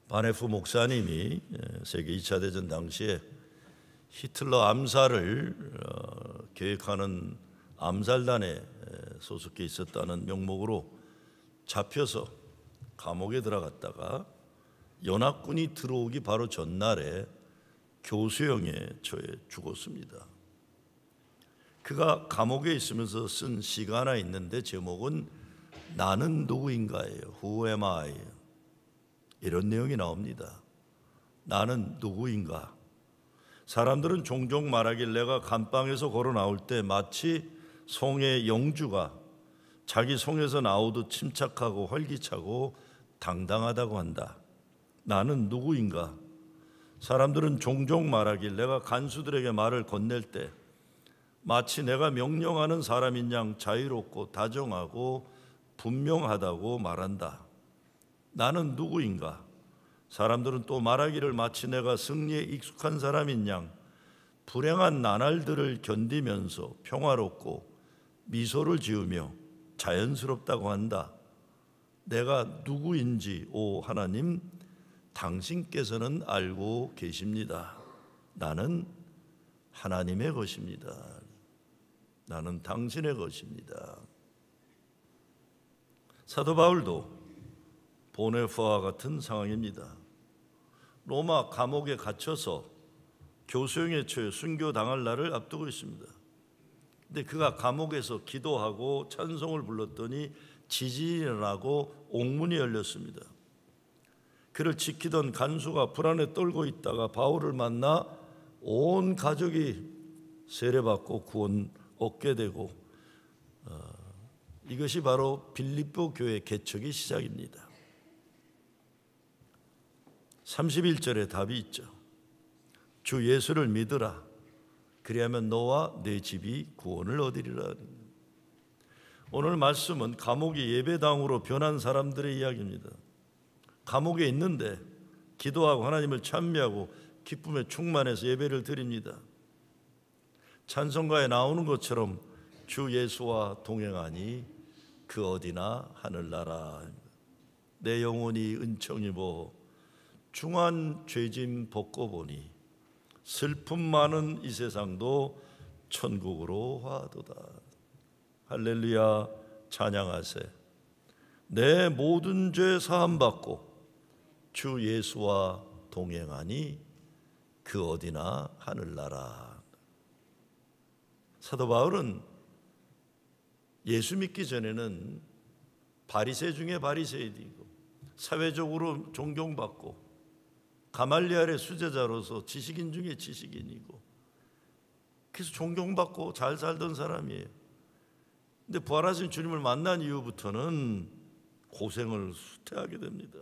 바네프 목사님이 세계 2차 대전 당시에 히틀러 암살을 계획하는 암살단에 소속해 있었다는 명목으로 잡혀서 감옥에 들어갔다가 연합군이 들어오기 바로 전날에 교수형에 처해 죽었습니다. 그가 감옥에 있으면서 쓴 시가 하나 있는데 제목은 나는 누구인가예요. Who am I? 이런 내용이 나옵니다. 나는 누구인가? 사람들은 종종 말하길 내가 감방에서 걸어 나올 때 마치 송의 영주가 자기 송에서 나오듯 침착하고 활기차고 당당하다고 한다. 나는 누구인가? 사람들은 종종 말하길 내가 간수들에게 말을 건넬 때 마치 내가 명령하는 사람인 양 자유롭고 다정하고 분명하다고 말한다. 나는 누구인가? 사람들은 또 말하기를 마치 내가 승리에 익숙한 사람인 양 불행한 나날들을 견디면서 평화롭고 미소를 지으며 자연스럽다고 한다. 내가 누구인지 오 하나님 당신께서는 알고 계십니다. 나는 하나님의 것입니다. 나는 당신의 것입니다. 사도 바울도 보네파와 같은 상황입니다. 로마 감옥에 gat혀서 교수형에 처해 순교당할 날을 앞두고 있습니다. 근데 그가 감옥에서 기도하고 찬송을 불렀더니 지진이 일어나고 옥문이 열렸습니다. 그를 지키던 간수가 불안에 떨고 있다가 바울을 만나 온 가족이 세례받고 구원 얻게 되고 이것이 바로 빌립보 교회 개척의 시작입니다. 31절에 답이 있죠. 주 예수를 믿으라. 그리하면 너와 내 집이 구원을 얻으리라. 오늘 말씀은 감옥이 예배당으로 변한 사람들의 이야기입니다. 감옥에 있는데 기도하고 하나님을 찬미하고 기쁨에 충만해서 예배를 드립니다. 찬송가에 나오는 것처럼 주 예수와 동행하니 그 어디나 하늘나라. 내 영혼이 은총 입어 중한 죄짐 벗고 보니 슬픔 많은 이 세상도 천국으로 화도다. 할렐루야 찬양하세. 내 모든 죄 사함받고 주 예수와 동행하니 그 어디나 하늘나라. 사도 바울은 예수 믿기 전에는 바리새 중에 바리새인이고 사회적으로 존경받고 가말리엘의 수제자로서 지식인 중에 지식인이고 그래서 존경받고 잘 살던 사람이에요. 근데 부활하신 주님을 만난 이후부터는 고생을 수태하게 됩니다.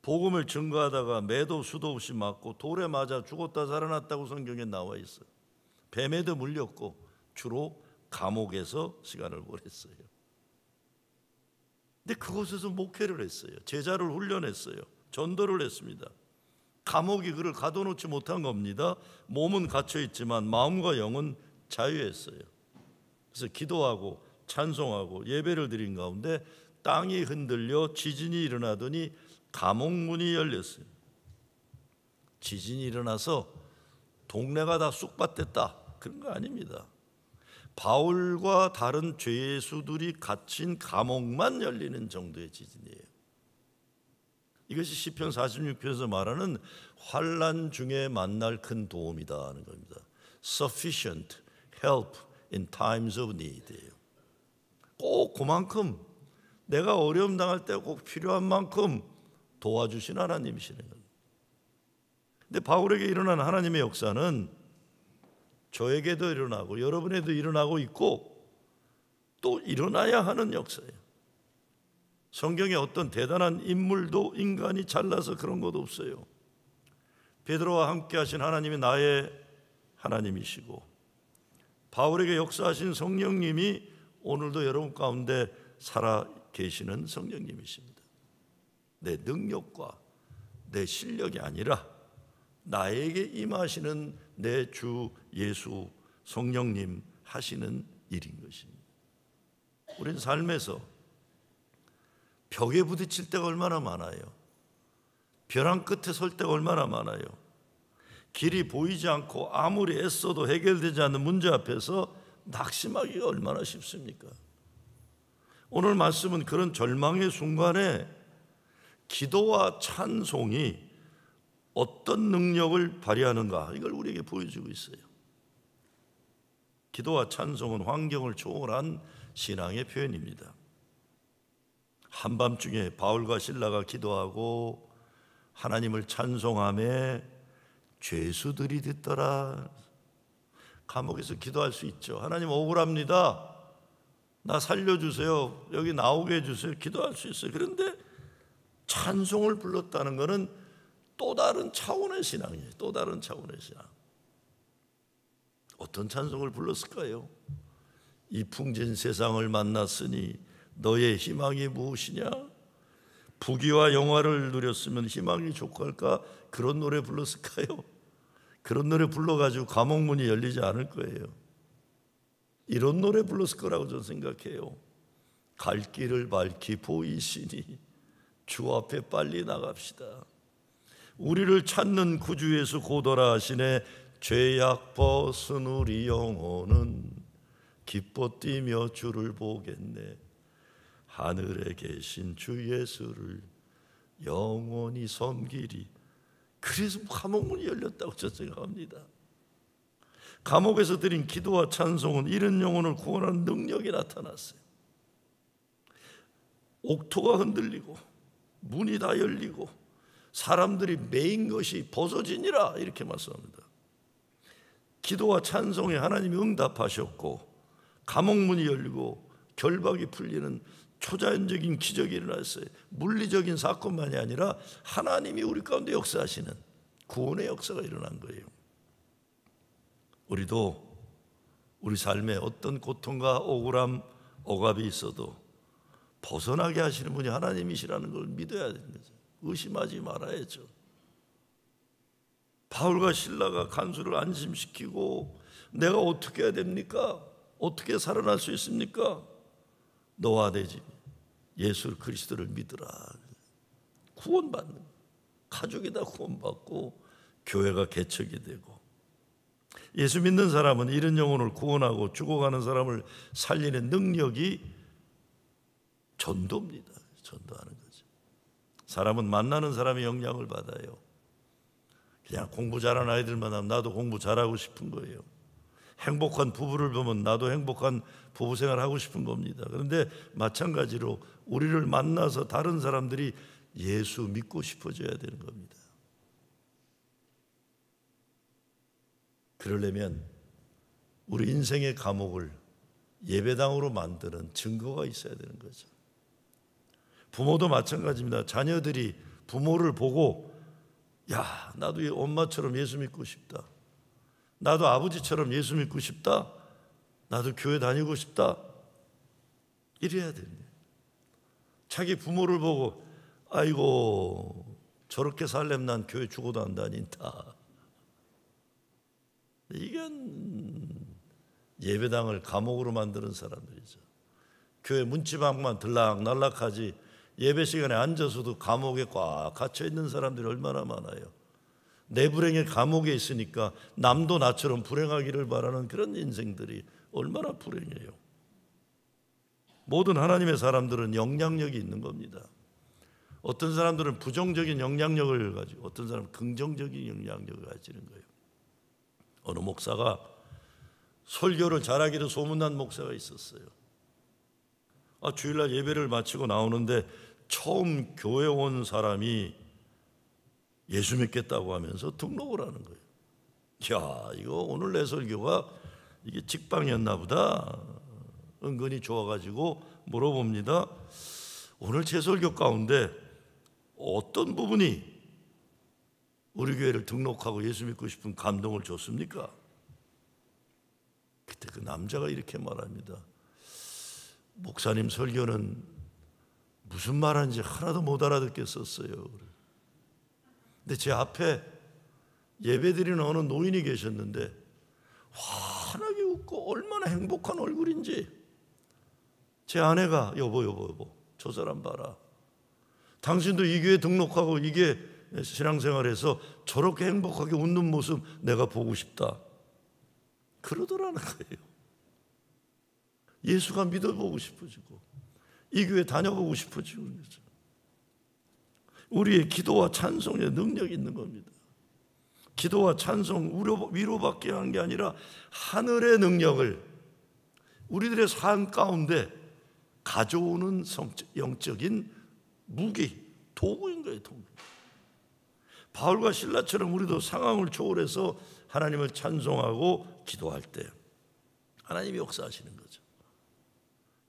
복음을 증거하다가 매도 수도 없이 맞고 돌에 맞아 죽었다 살아났다고 성경에 나와 있어요. 뱀에도 물렸고 주로 감옥에서 시간을 보냈어요. 근데 그곳에서 목회를 했어요. 제자를 훈련했어요. 전도를 했습니다. 감옥이 그를 가둬놓지 못한 겁니다. 몸은 갇혀있지만 마음과 영은 자유했어요. 그래서 기도하고 찬송하고 예배를 드린 가운데 땅이 흔들려 지진이 일어나더니 감옥문이 열렸어요. 지진이 일어나서 동네가 다 쑥밭됐다 그런 거 아닙니다. 바울과 다른 죄수들이 갇힌 감옥만 열리는 정도의 지진이에요. 이것이 시편 46편에서 말하는 환난 중에 만날 큰 도움이다 하는 겁니다. Sufficient help in times of need예요. 꼭 그만큼 내가 어려움 당할 때 꼭 필요한 만큼 도와주신 하나님이시는 겁니다. 근데 바울에게 일어난 하나님의 역사는 저에게도 일어나고 여러분에도 일어나고 있고 또 일어나야 하는 역사예요. 성경에 어떤 대단한 인물도 인간이 잘나서 그런 것 없어요. 베드로와 함께 하신 하나님이 나의 하나님이시고 바울에게 역사하신 성령님이 오늘도 여러분 가운데 살아 계시는 성령님이십니다. 내 능력과 내 실력이 아니라 나에게 임하시는 내 주 예수 성령님 하시는 일인 것입니다. 우리는 삶에서 벽에 부딪힐 때가 얼마나 많아요. 벼랑 끝에 설 때가 얼마나 많아요. 길이 보이지 않고 아무리 애써도 해결되지 않는 문제 앞에서 낙심하기가 얼마나 쉽습니까? 오늘 말씀은 그런 절망의 순간에 기도와 찬송이 어떤 능력을 발휘하는가, 이걸 우리에게 보여주고 있어요. 기도와 찬송은 환경을 초월한 신앙의 표현입니다. 한밤중에 바울과 실라가 기도하고 하나님을 찬송하며 죄수들이 듣더라. 감옥에서 기도할 수 있죠. 하나님 억울합니다, 나 살려주세요, 여기 나오게 해주세요, 기도할 수 있어요. 그런데 찬송을 불렀다는 것은 또 다른 차원의 신앙이에요. 또 다른 차원의 신앙. 어떤 찬송을 불렀을까요? 이 풍진 세상을 만났으니 너의 희망이 무엇이냐? 부귀와 영화를 누렸으면 희망이 족할까? 그런 노래 불렀을까요? 그런 노래 불러가지고 감옥문이 열리지 않을 거예요. 이런 노래 불렀을 거라고 저는 생각해요. 갈 길을 밝히 보이시니 주 앞에 빨리 나갑시다. 우리를 찾는 구주 예수 고도라 하시네. 죄악 벗은 우리 영혼은 기뻐 뛰며 주를 보겠네. 하늘에 계신 주 예수를 영원히 섬기리. 그래서 감옥문이 열렸다고 저는 생각합니다. 감옥에서 드린 기도와 찬송은 이런 영혼을 구원하는 능력이 나타났어요. 옥토가 흔들리고 문이 다 열리고 사람들이 매인 것이 벗어지니라, 이렇게 말씀합니다. 기도와 찬송에 하나님이 응답하셨고 감옥문이 열리고 결박이 풀리는 초자연적인 기적이 일어났어요. 물리적인 사건만이 아니라 하나님이 우리 가운데 역사하시는 구원의 역사가 일어난 거예요. 우리도 우리 삶에 어떤 고통과 억울함, 억압이 있어도 벗어나게 하시는 분이 하나님이시라는 걸 믿어야 되는 거죠. 의심하지 말아야죠. 바울과 실라가 간수를 안심시키고 내가 어떻게 해야 됩니까? 어떻게 살아날 수 있습니까? 너와 내 집 예수 그리스도를 믿으라. 구원받는, 가족이 다 구원받고 교회가 개척이 되고, 예수 믿는 사람은 이런 영혼을 구원하고 죽어가는 사람을 살리는 능력이 전도입니다. 전도하는 거죠. 사람은 만나는 사람의 영향을 받아요. 그냥 공부 잘하는 아이들만 하면 나도 공부 잘하고 싶은 거예요. 행복한 부부를 보면 나도 행복한 부부 생활 하고 싶은 겁니다. 그런데 마찬가지로 우리를 만나서 다른 사람들이 예수 믿고 싶어져야 되는 겁니다. 그러려면 우리 인생의 감옥을 예배당으로 만드는 증거가 있어야 되는 거죠. 부모도 마찬가지입니다. 자녀들이 부모를 보고 야, 나도 엄마처럼 예수 믿고 싶다, 나도 아버지처럼 예수 믿고 싶다, 나도 교회 다니고 싶다, 이래야 됩니다. 자기 부모를 보고 아이고 저렇게 살려면 난 교회 죽어도 안 다닌다, 이건 예배당을 감옥으로 만드는 사람들이죠. 교회 문지방만 들락날락하지 예배 시간에 앉아서도 감옥에 꽉 갇혀 있는 사람들이 얼마나 많아요. 내 불행의 감옥에 있으니까 남도 나처럼 불행하기를 바라는 그런 인생들이 얼마나 불행해요. 모든 하나님의 사람들은 영향력이 있는 겁니다. 어떤 사람들은 부정적인 영향력을 가지고 어떤 사람은 긍정적인 영향력을 가지는 거예요. 어느 목사가 설교를 잘하기로 소문난 목사가 있었어요. 주일날 예배를 마치고 나오는데 처음 교회 온 사람이 예수 믿겠다고 하면서 등록을 하는 거예요. 야, 이거 오늘 내 설교가 이게 직방이었나 보다. 은근히 좋아가지고 물어봅니다. 오늘 제 설교 가운데 어떤 부분이 우리 교회를 등록하고 예수 믿고 싶은 감동을 줬습니까? 그때 그 남자가 이렇게 말합니다. 목사님 설교는 무슨 말하는지 하나도 못 알아듣겠었어요. 근데 제 앞에 예배드리는 어느 노인이 계셨는데 환하게 웃고 얼마나 행복한 얼굴인지 제 아내가 여보 저 사람 봐라. 당신도 이 교회 등록하고 이게 신앙생활에서 저렇게 행복하게 웃는 모습 내가 보고 싶다 그러더라는 거예요. 예수가 믿어보고 싶어지고 이 교회 다녀보고 싶어지고 그런 거죠. 우리의 기도와 찬송에 능력이 있는 겁니다. 기도와 찬송, 위로받게 하는 게 아니라 하늘의 능력을 우리들의 삶 가운데 가져오는 영적인 무기, 도구인 거예요. 도구. 바울과 실라처럼 우리도 상황을 초월해서 하나님을 찬송하고 기도할 때 하나님이 역사하시는 거죠.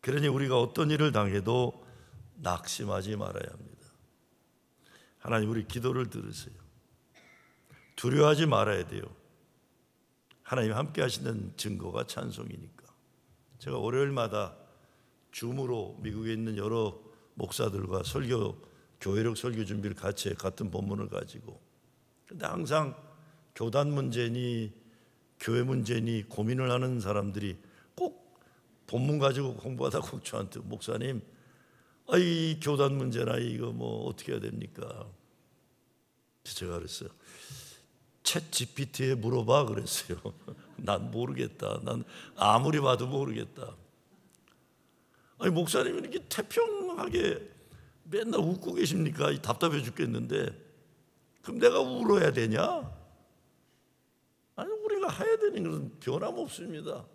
그러니 우리가 어떤 일을 당해도 낙심하지 말아야 합니다. 하나님 우리 기도를 들으세요. 두려워하지 말아야 돼요. 하나님 함께 하시는 증거가 찬송이니까. 제가 월요일마다 줌으로 미국에 있는 여러 목사들과 교회력 설교 준비를 같이 해, 같은 본문을 가지고. 근데 항상 교단 문제니 교회 문제니 고민을 하는 사람들이 꼭 본문 가지고 공부하다 꼭 저한테 목사님 이 교단 문제나 이거 뭐 어떻게 해야 됩니까? 제가 그랬어요. 챗 GPT에 물어봐 그랬어요. 난 모르겠다. 난 아무리 봐도 모르겠다. 아니 목사님은 이렇게 태평하게 맨날 웃고 계십니까? 답답해 죽겠는데 그럼 내가 울어야 되냐? 아니 우리가 해야 되는 것은 변함없습니다.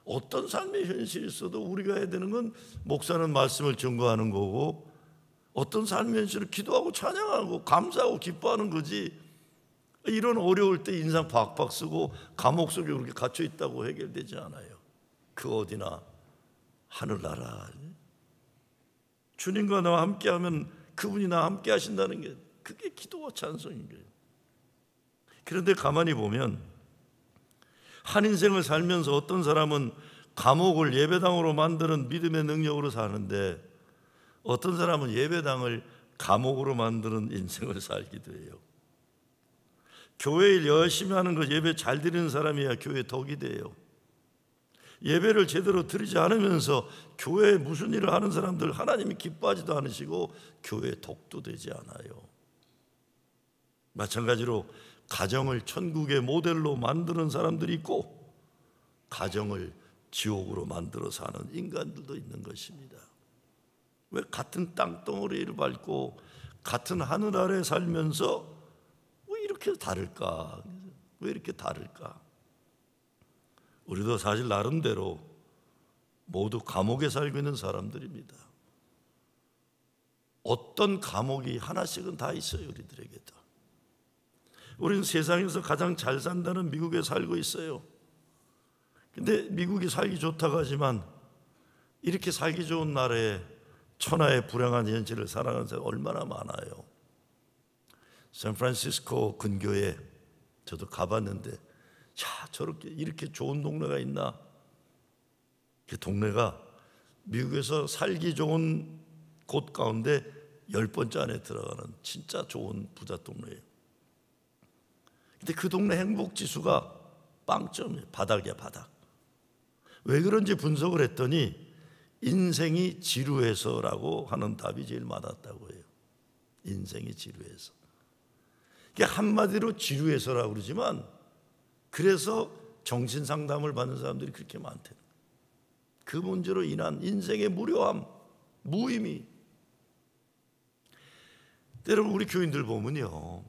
어떤 삶의 현실이 있어도 우리가 해야 되는 건 목사는 말씀을 증거하는 거고 어떤 삶의 현실을 기도하고 찬양하고 감사하고 기뻐하는 거지. 이런 어려울 때 인상 박박 쓰고 감옥 속에 그렇게 갇혀 있다고 해결되지 않아요. 그 어디나 하늘나라. 주님과 나와 함께하면 그분이 나와 함께 하신다는 게 그게 기도와 찬송인 거예요. 그런데 가만히 보면 한 인생을 살면서 어떤 사람은 감옥을 예배당으로 만드는 믿음의 능력으로 사는데 어떤 사람은 예배당을 감옥으로 만드는 인생을 살기도 해요. 교회 일 열심히 하는 거 예배 잘 드리는 사람이야 교회 덕이 돼요. 예배를 제대로 드리지 않으면서 교회에 무슨 일을 하는 사람들 하나님이 기뻐하지도 않으시고 교회에 덕도 되지 않아요. 마찬가지로 가정을 천국의 모델로 만드는 사람들이 있고 가정을 지옥으로 만들어 사는 인간들도 있는 것입니다. 왜 같은 땅덩어리를 밟고 같은 하늘 아래 살면서 왜 이렇게 다를까? 왜 이렇게 다를까? 우리도 사실 나름대로 모두 감옥에 살고 있는 사람들입니다. 어떤 감옥이 하나씩은 다 있어요. 우리들에게도. 우리는 세상에서 가장 잘 산다는 미국에 살고 있어요. 근데 미국이 살기 좋다고 하지만 이렇게 살기 좋은 나라에 천하의 불행한 현실을 살아가는 사람이 얼마나 많아요. 샌프란시스코 근교에 저도 가봤는데 저렇게 이렇게 좋은 동네가 있나? 그 동네가 미국에서 살기 좋은 곳 가운데 10번째 안에 들어가는 진짜 좋은 부자 동네예요. 근데 그 동네 행복지수가 빵점이에요. 바닥이야 바닥. 왜 그런지 분석을 했더니 인생이 지루해서라고 하는 답이 제일 많았다고 해요. 인생이 지루해서. 이게 한마디로 지루해서라고 그러지만 그래서 정신상담을 받는 사람들이 그렇게 많대요. 그 문제로 인한 인생의 무료함, 무의미. 여러분 우리 교인들 보면요,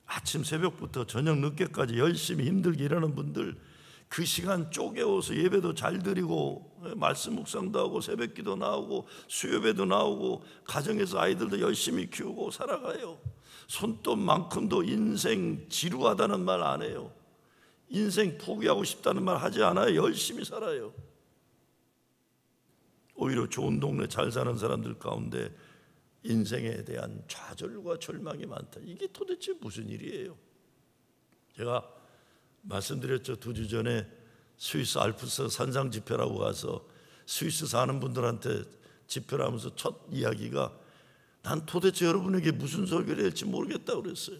아침 새벽부터 저녁 늦게까지 열심히 힘들게 일하는 분들 그 시간 쪼개워서 예배도 잘 드리고 말씀 묵상도 하고 새벽기도 나오고 수요배도 나오고 가정에서 아이들도 열심히 키우고 살아가요. 손톱만큼도 인생 지루하다는 말 안 해요. 인생 포기하고 싶다는 말 하지 않아요. 열심히 살아요. 오히려 좋은 동네 잘 사는 사람들 가운데 인생에 대한 좌절과 절망이 많다. 이게 도대체 무슨 일이에요? 제가 말씀드렸죠. 2주 전에 스위스 알프스 산상 집회라고 가서 스위스 사는 분들한테 집회를 하면서 첫 이야기가 난 도대체 여러분에게 무슨 설교를 할지 모르겠다고 그랬어요.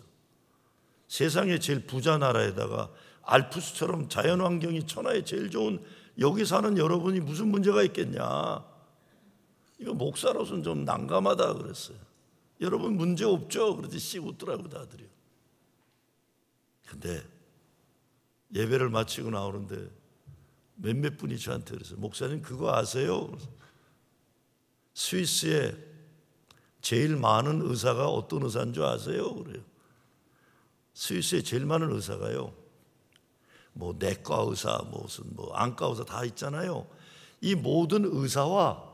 세상에 제일 부자 나라에다가 알프스처럼 자연환경이 천하에 제일 좋은 여기 사는 여러분이 무슨 문제가 있겠냐. 이거 목사로서는 좀 난감하다 그랬어요. 여러분 문제 없죠? 그러더니 씩 웃더라고 다들이요. 근데 예배를 마치고 나오는데 몇몇 분이 저한테 그랬어요. 목사님 그거 아세요? 스위스에 제일 많은 의사가 어떤 의사인 줄 아세요? 그래요. 스위스에 제일 많은 의사가요, 뭐 내과 의사, 무슨 뭐 안과 의사 다 있잖아요. 이 모든 의사와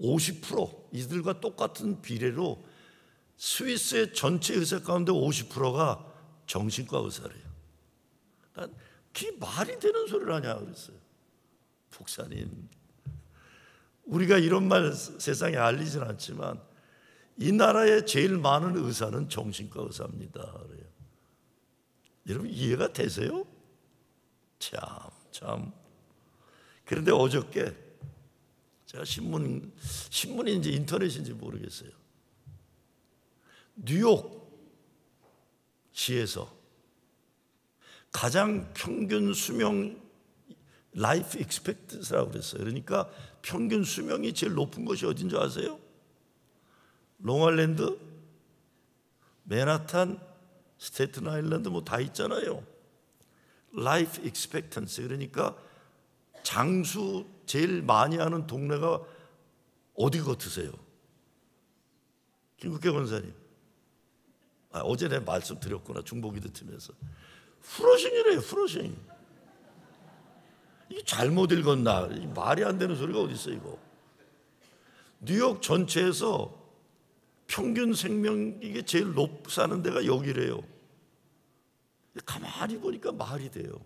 50% 이들과 똑같은 비례로 스위스의 전체 의사 가운데 50%가 정신과 의사래요. 난 그게 말이 되는 소리를 하냐 그랬어요. 목사님, 우리가 이런 말 세상에 알리진 않지만 이 나라에 제일 많은 의사는 정신과 의사입니다. 그래요. 여러분 이해가 되세요? 참. 그런데 어저께 제가 신문인지 인터넷인지 모르겠어요. 뉴욕시에서 가장 평균 수명 라이프 익스펙트라고 그랬어요. 그러니까 평균 수명이 제일 높은 것이 어딘 줄 아세요? 롱아일랜드, 맨하탄, 스테튼 아일랜드 뭐 다 있잖아요. 라이프 익스펙턴시, 그러니까 장수 제일 많이 하는 동네가 어디 같으세요? 김국회 권사님, 어제 내가 말씀드렸구나. 중보기도 팀에서 프로싱이래요. 프로싱. 이게 잘못 읽었나? 말이 안 되는 소리가 어디 있어 이거. 뉴욕 전체에서 평균 생명 이게 제일 사는 데가 여기래요. 가만히 보니까 말이 돼요.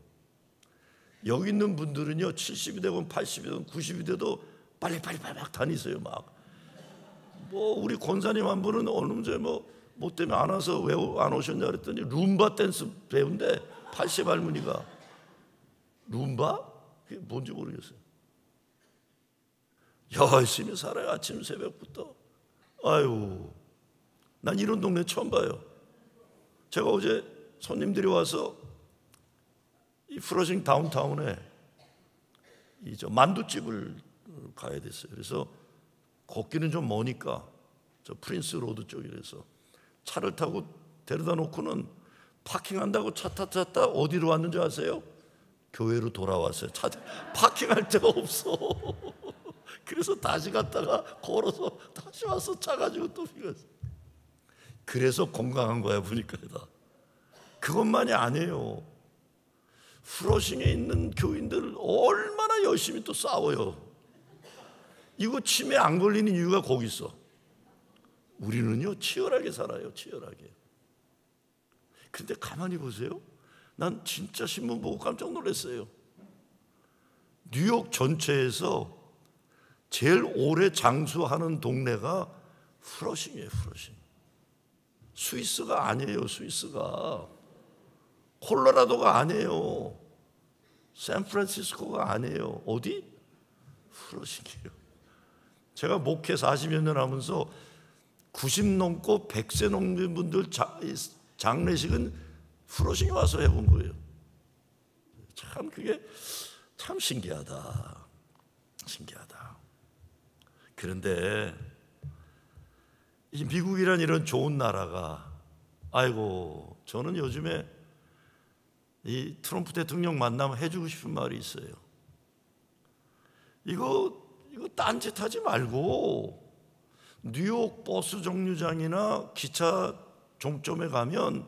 여기 있는 분들은요 70이 되건 80이 되건 90이 돼도 빨리빨리 막 다니세요. 막 뭐 우리 권사님 한 분은 어느 문제 뭐 때문에 안 와서 왜 안 오셨냐 그랬더니 룸바 댄스 배운데 80 할머니가. 룸바? 그게 뭔지 모르겠어요. 열심히 살아요. 아침 새벽부터. 아유, 난 이런 동네 처음 봐요. 제가 어제 손님들이 와서 이 프로싱 다운타운에 이 저 만두집을 가야 됐어요. 그래서 걷기는 좀 머니까 저 프린스 로드 쪽이라서 차를 타고 데려다 놓고는 파킹한다고 차 탔다 어디로 왔는지 아세요? 교회로 돌아왔어요. 파킹할 데가 없어. 그래서 다시 갔다가 걸어서 다시 와서 차 가지고 또 비갔어. 그래서 건강한 거야 보니까 다. 그것만이 아니에요. 프로싱에 있는 교인들 얼마나 열심히 또 싸워요. 이거 치매 안 걸리는 이유가 거기 있어. 우리는요 치열하게 살아요. 치열하게. 그런데 가만히 보세요. 난 진짜 신문 보고 깜짝 놀랐어요. 뉴욕 전체에서 제일 오래 장수하는 동네가 프로싱이에요. 프로싱. 스위스가 아니에요. 스위스가 콜로라도가 아니에요. 샌프란시스코가 아니에요. 어디? 프로싱이에요. 제가 목회 40여 년 하면서 90 넘고 100세 넘는 분들 장례식은 프로싱에 와서 해본 거예요. 참 그게 참 신기하다. 신기하다. 그런데 이 미국이란 이런 좋은 나라가, 아이고, 저는 요즘에 이 트럼프 대통령 만나면 해주고 싶은 말이 있어요. 이거 딴짓하지 말고 뉴욕 버스 정류장이나 기차 종점에 가면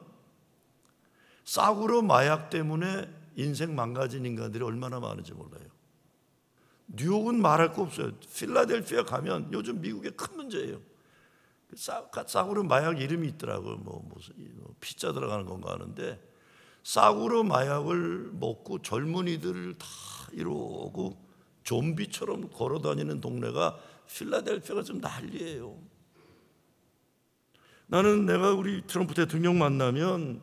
싸구려 마약 때문에 인생 망가진 인간들이 얼마나 많은지 몰라요. 뉴욕은 말할 거 없어요. 필라델피아 가면 요즘 미국의 큰 문제예요. 싸구려 마약 이름이 있더라고요. 무슨 피자 들어가는 건가 하는데 싸구려 마약을 먹고 젊은이들을 다 이러고 좀비처럼 걸어다니는 동네가 필라델피아가 좀 난리예요. 나는 내가 우리 트럼프 대통령 만나면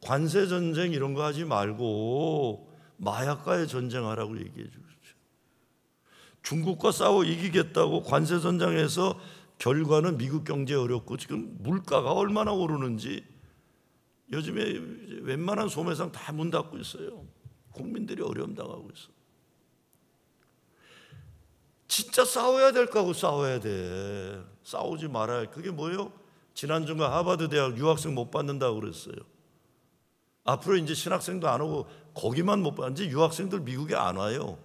관세 전쟁 이런 거 하지 말고 마약과의 전쟁하라고 얘기해 주십시오. 중국과 싸워 이기겠다고 관세 전쟁에서 결과는 미국 경제 어렵고 지금 물가가 얼마나 오르는지 요즘에 웬만한 소매상 다 문 닫고 있어요. 국민들이 어려움 당하고 있어. 진짜 싸워야 될 거하고 싸워야 돼. 싸우지 말아야. 그게 뭐예요? 지난주가 하버드 대학 유학생 못 받는다고 그랬어요. 앞으로 이제 신학생도 안 오고 거기만 못 받는지 유학생들 미국에 안 와요.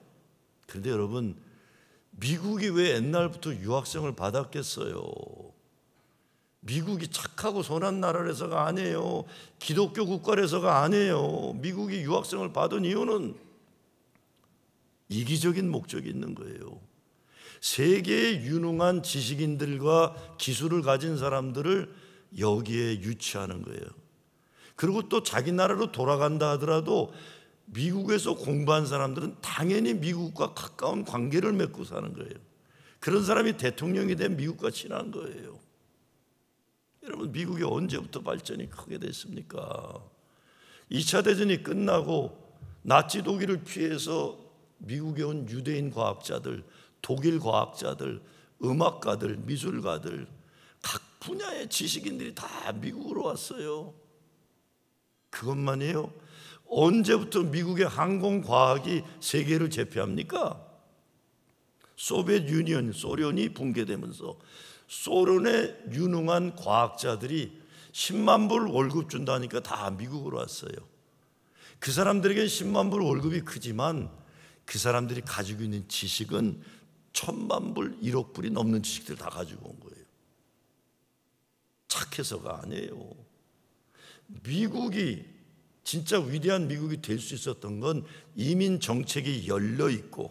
그런데 여러분, 미국이 왜 옛날부터 유학생을 받았겠어요? 미국이 착하고 선한 나라라서가 아니에요. 기독교 국가라서가 아니에요. 미국이 유학생을 받은 이유는 이기적인 목적이 있는 거예요. 세계의 유능한 지식인들과 기술을 가진 사람들을 여기에 유치하는 거예요. 그리고 또 자기 나라로 돌아간다 하더라도 미국에서 공부한 사람들은 당연히 미국과 가까운 관계를 맺고 사는 거예요. 그런 사람이 대통령이 된 미국과 친한 거예요. 여러분, 미국이 언제부터 발전이 크게 됐습니까? 2차 대전이 끝나고 나치 독일을 피해서 미국에 온 유대인 과학자들, 독일 과학자들, 음악가들, 미술가들, 각 분야의 지식인들이 다 미국으로 왔어요. 그것만이에요? 언제부터 미국의 항공과학이 세계를 제패합니까? 소비에트 유니언, 소련이 붕괴되면서 소련의 유능한 과학자들이 10만 불 월급 준다니까 다 미국으로 왔어요. 그 사람들에게는 10만 불 월급이 크지만 그 사람들이 가지고 있는 지식은 1000만 불, 1억 불이 넘는 지식들을 다 가지고 온 거예요. 착해서가 아니에요. 미국이 진짜 위대한 미국이 될 수 있었던 건 이민 정책이 열려 있고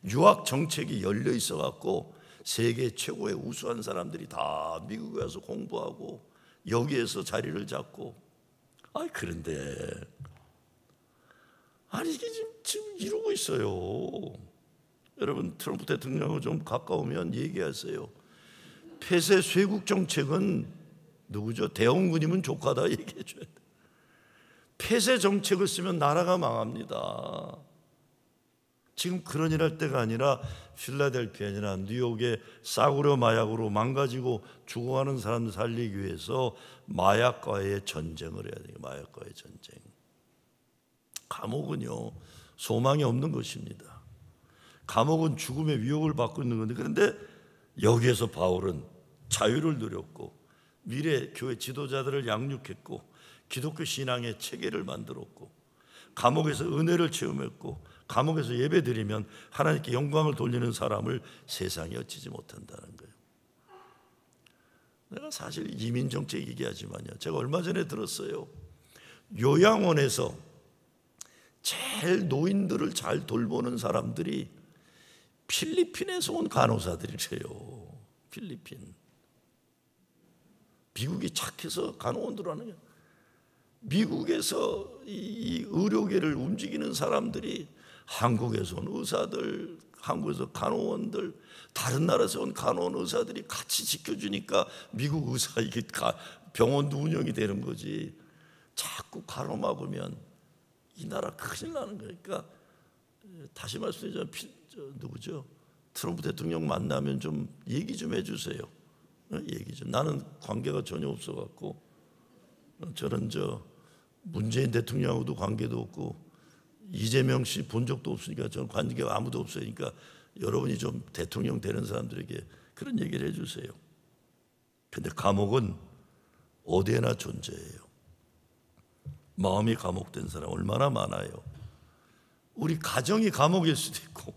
유학 정책이 열려 있어 갖고 세계 최고의 우수한 사람들이 다 미국에 와서 공부하고 여기에서 자리를 잡고. 그런데 이게 지금 이러고 있어요. 여러분, 트럼프 대통령하고 좀 가까우면 얘기하세요. 폐쇄 쇄국 정책은 누구죠? 대홍군이면 조카다 얘기해 줘야 돼. 폐쇄 정책을 쓰면 나라가 망합니다. 지금 그런 일 할 때가 아니라 필라델피아나 뉴욕의 싸구려 마약으로 망가지고 죽어가는 사람들 살리기 위해서 마약과의 전쟁을 해야 돼요. 마약과의 전쟁. 감옥은요, 소망이 없는 것입니다. 감옥은 죽음의 위협을 받고 있는 건데, 그런데 여기에서 바울은 자유를 누렸고 미래 교회 지도자들을 양육했고 기독교 신앙의 체계를 만들었고 감옥에서 은혜를 체험했고 감옥에서 예배드리면 하나님께 영광을 돌리는 사람을 세상에 어찌지 못한다는 거예요. 내가 사실 이민정책 얘기하지만요, 제가 얼마 전에 들었어요. 요양원에서 제일 노인들을 잘 돌보는 사람들이 필리핀에서 온 간호사들이래요. 필리핀. 미국이 착해서 간호원들 하는 거예요. 미국에서 이 의료계를 움직이는 사람들이 한국에서 온 의사들, 한국에서 간호원들, 다른 나라에서 온 간호원 의사들이 같이 지켜주니까 미국 의사 이게 병원도 운영이 되는 거지. 자꾸 가로막으면 이 나라 큰일 나는 거니까. 다시 말씀드리자면 누구죠? 트럼프 대통령 만나면 좀 얘기 좀 해주세요. 얘기 좀. 나는 관계가 전혀 없어갖고 저는 문재인 대통령하고도 관계도 없고 이재명 씨 본 적도 없으니까 저는 관계가 아무도 없으니까 여러분이 좀 대통령 되는 사람들에게 그런 얘기를 해주세요. 근데 감옥은 어디에나 존재해요. 마음이 감옥된 사람 얼마나 많아요. 우리 가정이 감옥일 수도 있고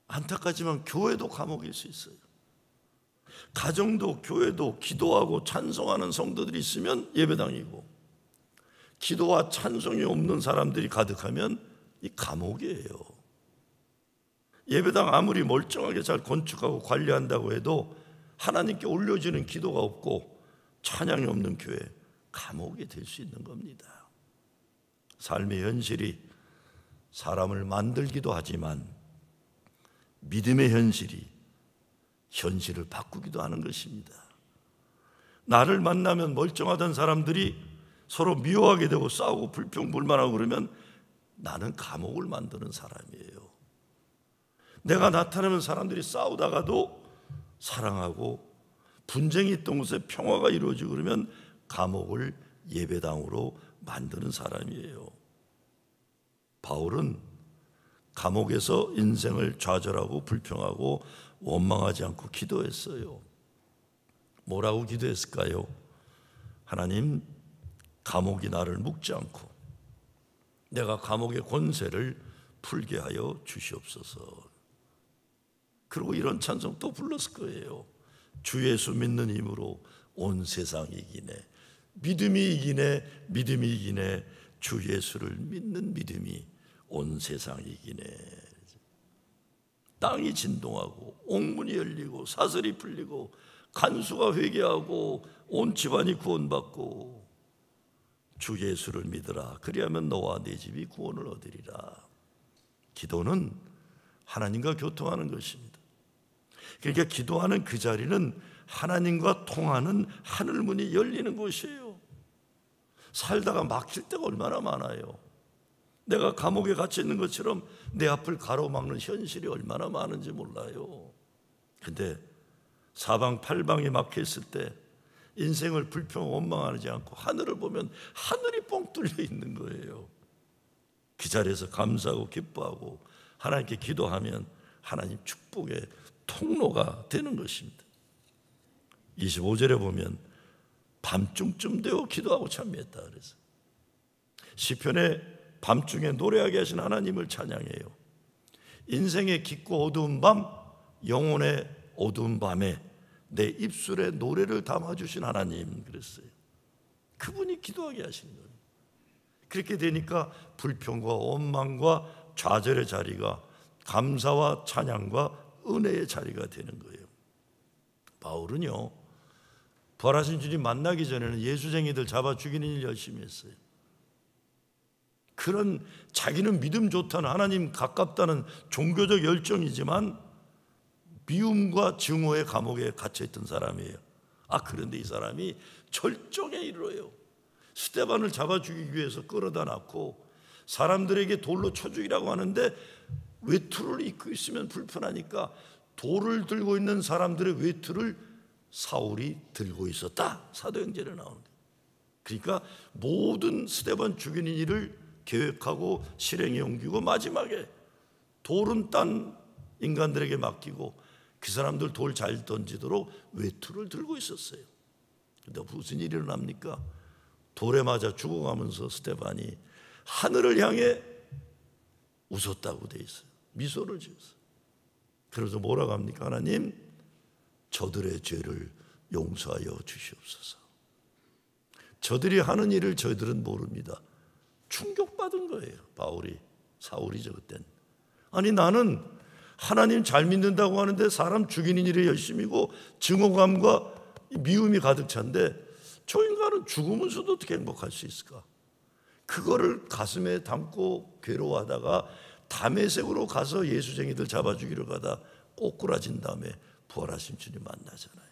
안타깝지만 교회도 감옥일 수 있어요. 가정도 교회도 기도하고 찬송하는 성도들이 있으면 예배당이고 기도와 찬송이 없는 사람들이 가득하면 이 감옥이에요. 예배당 아무리 멀쩡하게 잘 건축하고 관리한다고 해도 하나님께 올려지는 기도가 없고 찬양이 없는 교회, 감옥이 될 수 있는 겁니다. 삶의 현실이 사람을 만들기도 하지만 믿음의 현실이 현실을 바꾸기도 하는 것입니다. 나를 만나면 멀쩡하던 사람들이 서로 미워하게 되고 싸우고 불평불만하고 그러면 나는 감옥을 만드는 사람이에요. 내가 나타나면 사람들이 싸우다가도 사랑하고 분쟁이 있던 곳에 평화가 이루어지고 그러면 감옥을 예배당으로 만드는 사람이에요. 바울은 감옥에서 인생을 좌절하고 불평하고 원망하지 않고 기도했어요. 뭐라고 기도했을까요? 하나님, 감옥이 나를 묶지 않고 내가 감옥의 권세를 풀게 하여 주시옵소서. 그리고 이런 찬송 또 불렀을 거예요. 주 예수 믿는 힘으로 온 세상이 이기네. 믿음이 이기네. 믿음이 이기네. 주 예수를 믿는 믿음이 온 세상이 이기네. 땅이 진동하고 옥문이 열리고 사슬이 풀리고 간수가 회개하고 온 집안이 구원받고 주 예수를 믿으라. 그리하면 너와 네 집이 구원을 얻으리라. 기도는 하나님과 교통하는 것입니다. 그러니까 기도하는 그 자리는 하나님과 통하는 하늘문이 열리는 곳이에요. 살다가 막힐 때가 얼마나 많아요. 내가 감옥에 갇혀 있는 것처럼 내 앞을 가로막는 현실이 얼마나 많은지 몰라요. 근데 사방팔방에 막혀 있을 때 인생을 불평 원망하지 않고 하늘을 보면 하늘이 뻥 뚫려 있는 거예요. 그 자리에서 감사하고 기뻐하고 하나님께 기도하면 하나님 축복의 통로가 되는 것입니다. 25절에 보면 밤중쯤 되어 기도하고 참여했다 그래서 시편에 밤중에 노래하게 하신 하나님을 찬양해요. 인생의 깊고 어두운 밤, 영혼의 어두운 밤에 내 입술에 노래를 담아주신 하나님 그랬어요. 그분이 기도하게 하신 거예요. 그렇게 되니까 불평과 원망과 좌절의 자리가 감사와 찬양과 은혜의 자리가 되는 거예요. 바울은요, 부활하신 주님 만나기 전에는 예수쟁이들 잡아 죽이는 일 열심히 했어요. 그런 자기는 믿음 좋다는 하나님 가깝다는 종교적 열정이지만 미움과 증오의 감옥에 갇혀있던 사람이에요. 그런데 이 사람이 절정에 이르러요. 스데반을 잡아 죽이기 위해서 끌어다 놨고 사람들에게 돌로 쳐 죽이라고 하는데 외투를 입고 있으면 불편하니까 돌을 들고 있는 사람들의 외투를 사울이 들고 있었다. 사도행전에 나오는 거예요. 그러니까 모든 스데반 죽이는 일을 계획하고 실행에 옮기고 마지막에 돌은 딴 인간들에게 맡기고 그 사람들 돌 잘 던지도록 외투를 들고 있었어요. 근데 무슨 일이 일어납니까? 돌에 맞아 죽어가면서 스데반이 하늘을 향해 웃었다고 돼 있어요. 미소를 지었어요. 그래서 뭐라고 합니까? 하나님, 저들의 죄를 용서하여 주시옵소서. 저들이 하는 일을 저희들은 모릅니다. 충격받은 거예요. 사울이죠 그땐. 아니 나는 하나님 잘 믿는다고 하는데 사람 죽이는 일에 열심이고 증오감과 미움이 가득 찬데 저 인간은 죽으면서도 어떻게 행복할 수 있을까? 그거를 가슴에 담고 괴로워하다가 다메섹으로 가서 예수쟁이들 잡아 죽이러 가다 꼬꾸라진 다음에 부활하신 주님 만나잖아요.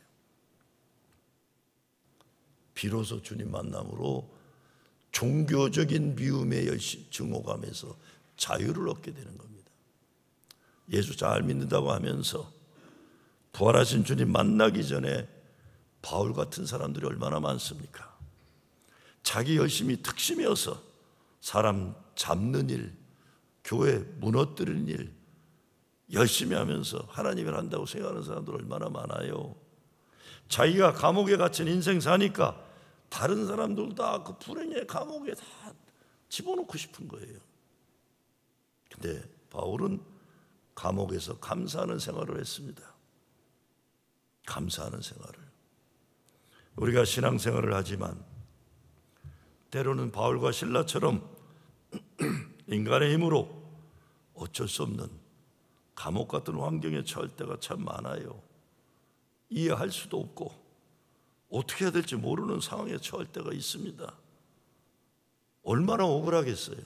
비로소 주님 만남으로 종교적인 미움의 증오감에서 자유를 얻게 되는 겁니다. 예수 잘 믿는다고 하면서 부활하신 주님 만나기 전에 바울 같은 사람들이 얼마나 많습니까? 자기 열심히 특심이어서 사람 잡는 일, 교회 무너뜨리는 일 열심히 하면서 하나님을 한다고 생각하는 사람들 얼마나 많아요. 자기가 감옥에 갇힌 인생 사니까 다른 사람들도 다 그 불행의 감옥에 다 집어넣고 싶은 거예요. 근데 바울은 감옥에서 감사하는 생활을 했습니다. 감사하는 생활을. 우리가 신앙생활을 하지만 때로는 바울과 실라처럼 인간의 힘으로 어쩔 수 없는 감옥 같은 환경에 처할 때가 참 많아요. 이해할 수도 없고 어떻게 해야 될지 모르는 상황에 처할 때가 있습니다. 얼마나 억울하겠어요.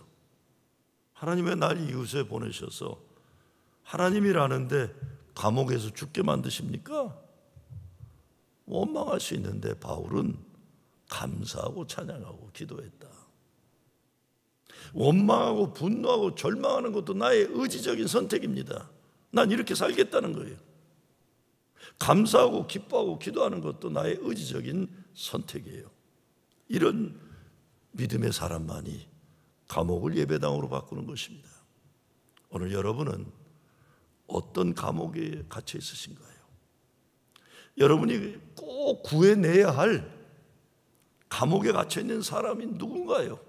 하나님 왜 날 이웃에 보내셔서 하나님이라는데 감옥에서 죽게 만드십니까? 원망할 수 있는데 바울은 감사하고 찬양하고 기도했다. 원망하고 분노하고 절망하는 것도 나의 의지적인 선택입니다. 난 이렇게 살겠다는 거예요. 감사하고 기뻐하고 기도하는 것도 나의 의지적인 선택이에요. 이런 믿음의 사람만이 감옥을 예배당으로 바꾸는 것입니다. 오늘 여러분은 어떤 감옥에 갇혀 있으신가요? 여러분이 꼭 구해내야 할 감옥에 갇혀 있는 사람이 누군가요?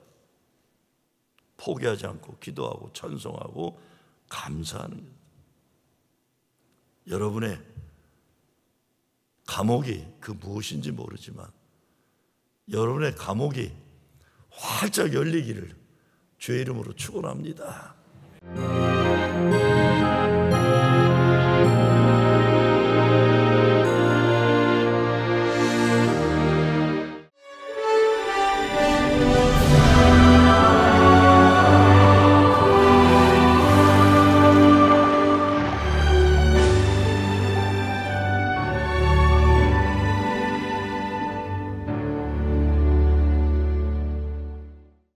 포기하지 않고 기도하고 찬송하고 감사하는 것. 여러분의 감옥이 그 무엇인지 모르지만 여러분의 감옥이 활짝 열리기를 주의 이름으로 축원합니다.